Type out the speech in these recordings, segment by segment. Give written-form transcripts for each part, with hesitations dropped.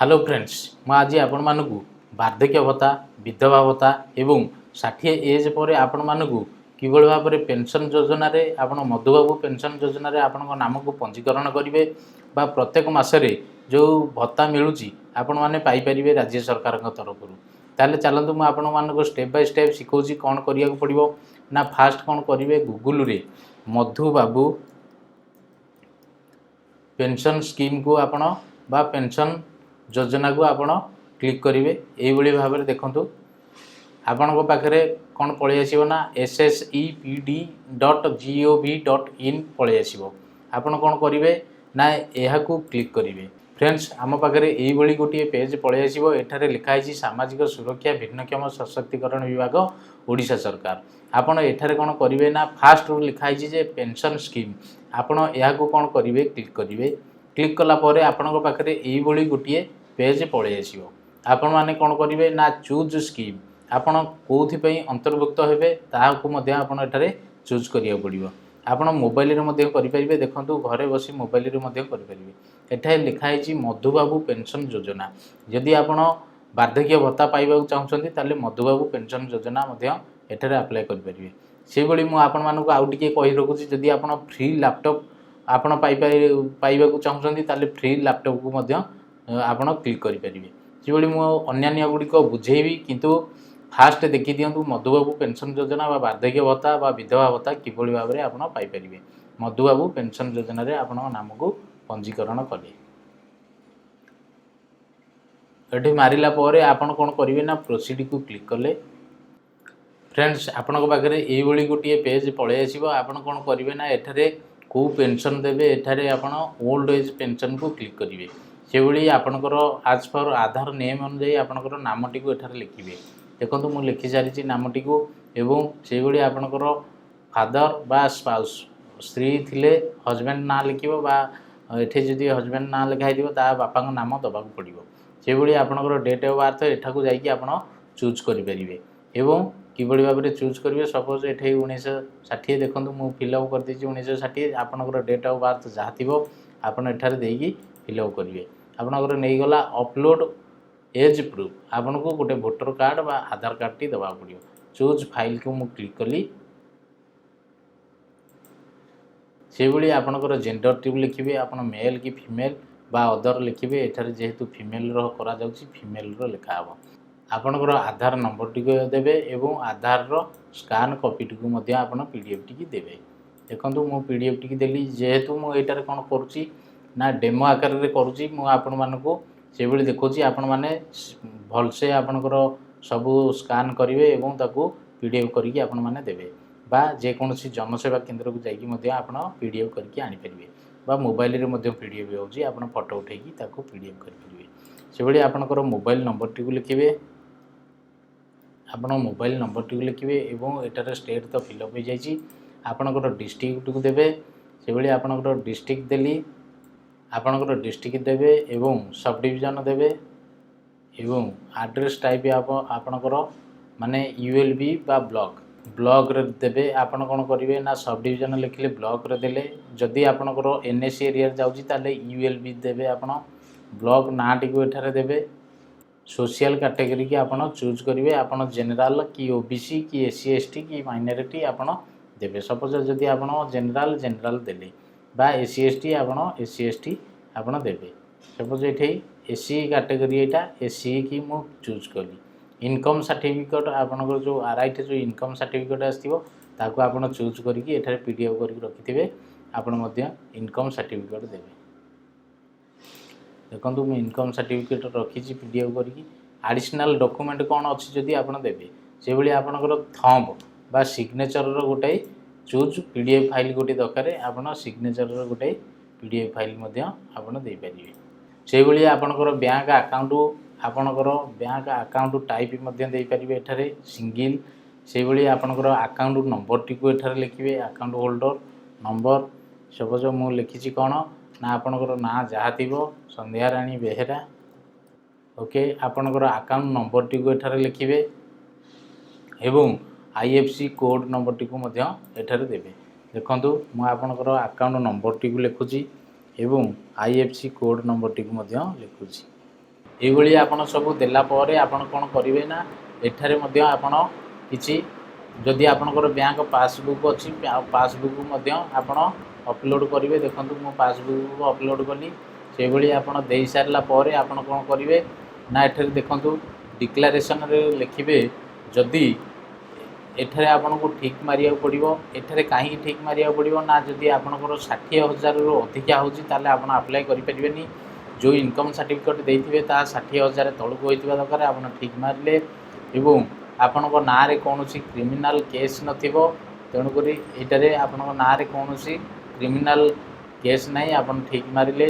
Hello friends मैं आज आपण मानकु वार्धक्य भत्ता विधवा भत्ता एवं 60 एज पर आपण मानकु किभଳି भाବରେ पेंशन योजना रे आपण मधुबाबू पेंशन योजना रे आपण नाम को पंजीकरण करेंगे बा प्रत्येक मासरे जो भत्ता मिलूची आपण माने पाई परिबे राज्य सरकार तरफ ताले चलतु मु आपण मानको स्टेप बाय स्टेप सिखौची कोन करिया को पड़िबो ना फास्ट कोन करिवे गूगल रे मधुबाबू पेंशन स्कीम को आपण बा पेंशन योजना को आपण क्लिक करेंगे यही भाव में देखूँ आपण पाखे कौन पलि आसो ना ssepd.gov.in पलि आसो आपण कौन करेंगे ना यह क्लिक करेंगे। फ्रेंड्स आम पाखे यही गोटे पेज पलि आसो एठारे लिखाई सामाजिक सुरक्षा भिन्नक्षम सशक्तिकरण विभाग ओडिशा सरकार आपण एठारे कौन करेंगे ना फास्ट लिखाई जे पेंशन स्कीम आपण यह कौन करेंगे क्लिक करेंगे। क्लिक कलापर आपण पाखे यही गोटे पेज पलि आसो आपण मैंने कौन करेंगे ना चूज स्कीम आपण कौन अंतर्भुक्त हेबे ताहाकु मध्य आपण एठारे चूज करिया पड़िबो। आपण मोबाइल रे मध्य करि परिबे देखंतु घरे बसी मोबाइल रे मध्य करि परिबे एठारे लिखा है मधुबाबू पेंशन योजना जदि आपण वार्धक्य भत्ता पाइबा चाहछंती ताले मधुबाबू पेंशन योजना मध्य एठारे अप्लाई करि परिबे। से बळी मु आपण मानको आउ टिके कहि रखुची जदि आपण फ्री लैपटॉप आपण पाइबा चाहछंती ताले फ्री लैपटॉप को मध्य आपण क्लिक करि परिबे। से बळी मु अन्य गुड़िक बुझेबी किंतु फास्ट देखि दियंतु मधुबाबू पेंशन योजना बा वार्धक्य भत्ता बा विधवा भत्ता किभଳି भाव में आपण पाई परिबे। मधुबाबू पेंशन योजना रे आपण नाम को पंजीकरण कले एठी मारिला परे आपण कोन करिवे ना प्रोसीड को क्लिक कले। फ्रेंड्स आपण पाखे यही गोटे पेज पलि आसो आपण कोन करिवे ना एठारे को पेंशन देबे एठारे आपण ओल्ड एज पेंशन को क्लिक करिवे। से भली आपणकर आज पर आधार नेम अनुसार आपणकर नामटी को एठारे लिखिबे देखो मु लिखि सारी नामटी को एवं से भली आपणकर फादर बा स्पाउस स्त्री थिले हजबैंड ना लिखिबो बा एठे जदि हजबैंड ना लिखाई दिबो ता बापा नाम दबाक पड़िबो। से भली आपणकर डेट ऑफ बर्थ एठा को जाई कि आपण चूज करि परिबे एवं किभଳି भाव में चूज करेंगे। सपोज ये 1960 देखो मुझे फिलअप कर दीजिए 1960 आपंकर डेट ऑफ बर्थ जहाँ थी आपड़ एठार देकी फिलअप करेंगे आपंकर नहीं गला अपलोड एज प्रूफ आपन को गोटे वोटर कार्ड बा आधार कार्ड टी दबा पड़ो। चूज फाइल को मु क्लिक कली से भली आपनकर जेंडर टी लिखिए आप मेल कि फीमेल बा अदर लिखिए एठार जेहेतु फीमेल करा जाउची फीमेल लिखा हे आपनकर आधार नंबर टी देवे एवं आधार स्कान कॉपी टी आप पीडीएफ टी देवे देखो मु पीडीएफ टी देली जेहेतु मुझे कौन करुँची ना डेमो आकार में करुँची आपण मानक से भली देखुची आपण माने भलसे आपनकर सबू स्कान करेंगे एवं ताकू पीडीएफ करके आपण माने देवे बा जेकोसी जनसेवा केन्द्र को जाइए पीडीएफ करके आनीपारे बा मोबाइल रे मध्य पीडीएफ होची आपण फोटो उठेकी ताकू पीडीएफ करेंगे। से भली आपनकर मोबाइल नंबर टी लिखिए आपण मोबाइल नंबर टी लिखिए एवं एटार स्टेट तो फिलअप हो जाइए आपनकर डिस्ट्रिक्ट को देवे से भली आपनकर डिस्ट्रिक्ट देली आपनकर डिस्ट्रिक्ट देवे एवं सब डिवीजन देवे एवं एड्रेस टाइप आपनकर माने यूएलबी बा ब्लॉक रे देवे आपन कोन करिवे ना सब डिवीजन लिखले ब्लॉक रे देले जदि आपनकर एनएसी एरिया जाउची ताले यूएलबी देवे आपन ब्लॉक नाटी को एठारे देवे सोशल कैटेगरी की आपन चूज करेंगे आपन जेनराल कि ओबीसी कि एससी एसटी कि माइनॉरिटी आपन देवे। सपोज जदि आपन जेनराल देले बा एससी एसटी आपन एससी एसटी आपन देवे। सपोज ये एससी कैटेगरी यहाँ एससी की मु चूज कली इनकम सर्टिफिकेट आपनकर जो आरआईटी जो इनकम सर्टिफिकेट आसो ताको आपन चूज करके एठारे पीडीएफ करके रखिथिबे आपन मध्य इनकम सर्टिफिकेट देवे। देखो मुझे इनकम सर्टिफिकेट रखी पीडीएफ करके एडिशनल डॉक्यूमेंट कौन अच्छी जदि आप देवे से भली आपनकर थंब बा सिग्नेचर गोटे चूज पीडीएफ फाइल गोटे दरकार आप सिग्नेचर गोटे पीडीएफ फाइल आपन दे पारिबे। से भली आपनकर बैंक अकाउंट आपनकर बैंक अकाउंट टाइप दे पारिबे एठारे सिंगल से भली आपनकर अकाउंट नंबर टी को एठारे लिखिबे अकाउंट होल्डर नंबर सपोज मु लिखिछि कौन ना आपनकर ना जहाँ थी संध्या राणी बेहेरा ओके आपनकर अकाउंट नंबर टी को एठारे लिखिबे एवं आईएफसी कोड नंबर टी को एठारे देबे। देखंतु मु आपनकर अकाउंट नंबर टी को लिखुची एवं आईएफसी कोड नंबर टी को लिखुची ଏଇଭଳି ଆପଣ ସବୁ ଦେଲା ପରେ ଆପଣ କ'ଣ କରିବେ ନା ଏଠାରେ ମଧ୍ୟ ଆପଣ କିଛି ଯଦି ଆପଣଙ୍କର ବ୍ୟାଙ୍କ ପାସବୁକ୍ ଅଛି ପାସବୁକ୍ ମଧ୍ୟ ଆପଣ ଅପଲୋଡ଼ କରିବେ। ଦେଖନ୍ତୁ ମୁଁ ପାସବୁକ୍ ଅପଲୋଡ଼ କଲି। ସେଇଭଳି ଆପଣ ଦେଇସାରିଲା ପରେ ଆପଣ କ'ଣ କରିବେ ନା ଏଠାରେ ଦେଖନ୍ତୁ ଡିକ୍ଲାରେସନରେ ଲେଖିବେ ଯଦି ଏଠାରେ ଆପଣଙ୍କୁ ଠିକ୍ ମାରିବାକୁ ପଡ଼ିବ। ଏଠାରେ କାହିଁକି ଠିକ୍ ମାରିବାକୁ ପଡ଼ିବ ନା ଯଦି ଆପଣଙ୍କର 60,000ରୁ ଅଧିକା ହେଉଛି ତାହେଲେ ଆପଣ ଆପ୍ଲାଏ କରିପାରିବେନି। ଯେଉଁ ଇନକମ୍ ସାର୍ଟିଫିକେଟ୍ ଦେଇଥିବେ ତାହା 60,000 ତଳକୁ ହୋଇଥିବା ଦରକାର। ଆପଣ ଠିକ୍ ମାରିଲେ ଏବଂ ଆପଣଙ୍କ ନାଁରେ କୌଣସି କ୍ରିମିନାଲ୍ କେସ୍ ନଥିବ। ତେଣୁକରି ଏଇଟାରେ ଆପଣଙ୍କ ନାଁରେ କୌଣସି କ୍ରିମିନାଲ୍ କେସ୍ ନାହିଁ। ଆପଣ ଠିକ୍ ମାରିଲେ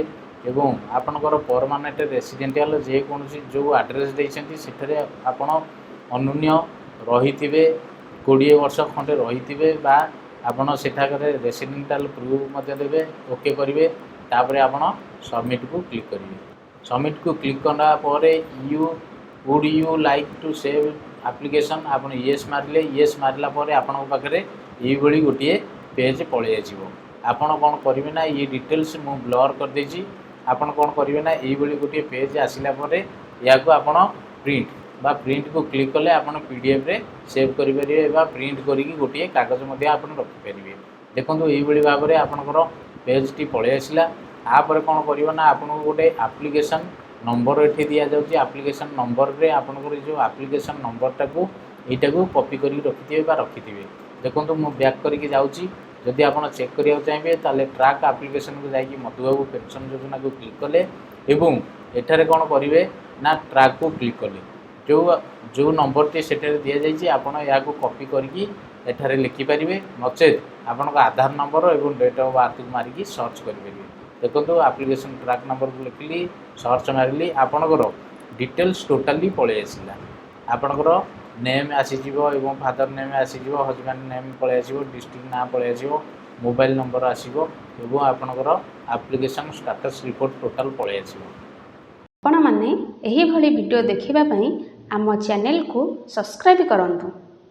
ଏବଂ ଆପଣଙ୍କର ପରମାନେଣ୍ଟ ରେସିଡେଣ୍ଟାଲ୍ ଯେକୌଣସି ଯେଉଁ ଆଡ୍ରେସ୍ ଦେଇଛନ୍ତି ସେଠାରେ ଆପଣ ଅନନ୍ୟ ରହିଥିବେ 20 ବର୍ଷ ଖଣ୍ଡେ ରହିଥିବେ ବା ଆପଣ ସେଠାକାର ରେସିଡେଣ୍ଟାଲ୍ ପ୍ରୁଫ୍ ମଧ୍ୟ ଦେବେ। ଓକେ କରିବେ। ତାପରେ ଆପଣ ସବମିଟ୍କୁ କ୍ଲିକ୍ କରିବେ। ସବମିଟ୍କୁ କ୍ଲିକ୍ କଲା ପରେ would you like to save application ଆପଣ ୟେସ୍ ମାରିଲେ। ୟେସ୍ ମାରିଲା ପରେ ଆପଣଙ୍କ ପାଖରେ ଏଇଭଳି ଗୋଟିଏ ପେଜ୍ ପଳେଇ ଆସିବ। ଆପଣ କ'ଣ କରିବେ ନା ଇଏ ଡିଟେଲ୍ସ ମୁଁ ବ୍ଲର୍ କରିଦେଇଛି। ଆପଣ କ'ଣ କରିବେ ନା ଏଇଭଳି ଗୋଟିଏ ପେଜ୍ ଆସିଲା ପରେ ଏହାକୁ ଆପଣ ପ୍ରିଣ୍ଟକୁ କ୍ଲିକ୍ କଲେ ଆପଣ PDFରେ ସେଭ୍ କରିପାରିବେ ବା ପ୍ରିଣ୍ଟ କରିକି ଗୋଟିଏ କାଗଜ ମଧ୍ୟ ଆପଣ ରଖିପାରିବେ। ଦେଖନ୍ତୁ ଏଇଭଳି ଭାବରେ ଆପଣଙ୍କର ପେଜ୍ଟି ପଳେଇ ଆସିଲା। ତାପରେ କ'ଣ କରିବ ନା ଆପଣଙ୍କୁ ଗୋଟେ ଆପ୍ଲିକେସନ୍ ନମ୍ବର ଏଠି ଦିଆଯାଉଛି। ଆପ୍ଲିକେସନ୍ ନମ୍ବରରେ ଆପଣଙ୍କର ଯେଉଁ ଆପ୍ଲିକେସନ୍ ନମ୍ବରଟାକୁ ଏଇଟାକୁ କପି କରିକି ରଖିଥିବେ। ଦେଖନ୍ତୁ ମୁଁ ବ୍ୟାକ୍ କରିକି ଯାଉଛି। ଯଦି ଆପଣ ଚେକ୍ କରିବାକୁ ଚାହିଁବେ ତାହେଲେ ଟ୍ରାକ୍ ଆପ୍ଲିକେସନକୁ ଯାଇକି ମଧୁବାବୁ ପେନ୍ସନ୍ ଯୋଜନାକୁ କ୍ଲିକ୍ କଲେ ଏବଂ ଏଠାରେ କ'ଣ କରିବେ ନା ଟ୍ରାକ୍କୁ କ୍ଲିକ୍ କଲେ ଯେଉଁ ନମ୍ବରଟି ସେଠାରେ ଦିଆଯାଇଛି ଆପଣ ଏହାକୁ କପି କରିକି ଏଠାରେ ଲେଖିପାରିବେ। ନଚେତ୍ ଆପଣଙ୍କ ଆଧାର ନମ୍ବର ଏବଂ ଡେଟ୍ ଅଫ୍ ବାର୍ଥକୁ ମାରିକି ସର୍ଚ୍ଚ କରିପାରିବେ। ଦେଖନ୍ତୁ ଆପ୍ଲିକେସନ୍ ଟ୍ରାକ୍ ନମ୍ବରକୁ ଲେଖିଲି, ସର୍ଚ୍ଚ ମାରିଲି, ଆପଣଙ୍କର ଡିଟେଲ୍ସ ଟୋଟାଲି ପଳେଇ ଆସିଲା। ଆପଣଙ୍କର ନେମ୍ ଆସିଯିବ ଏବଂ ଫାଦର ନେମ୍ ଆସିଯିବ, ହଜବ୍ୟାଣ୍ଡ ନେମ୍ ପଳେଇ ଆସିବ, ଡିଷ୍ଟ୍ରିକ୍ଟ ନାଁ ପଳେଇ ଆସିବ, ମୋବାଇଲ୍ ନମ୍ବର ଆସିବ ଏବଂ ଆପଣଙ୍କର ଆପ୍ଲିକେସନ୍ ଷ୍ଟାଟସ୍ ରିପୋର୍ଟ ଟୋଟାଲ୍ ପଳେଇ ଆସିବ। ଆପଣମାନେ ଏହିଭଳି ଭିଡ଼ିଓ ଦେଖିବା ପାଇଁ ଆମ ଚ୍ୟାନେଲକୁ ସବସ୍କ୍ରାଇବ୍ କରନ୍ତୁ।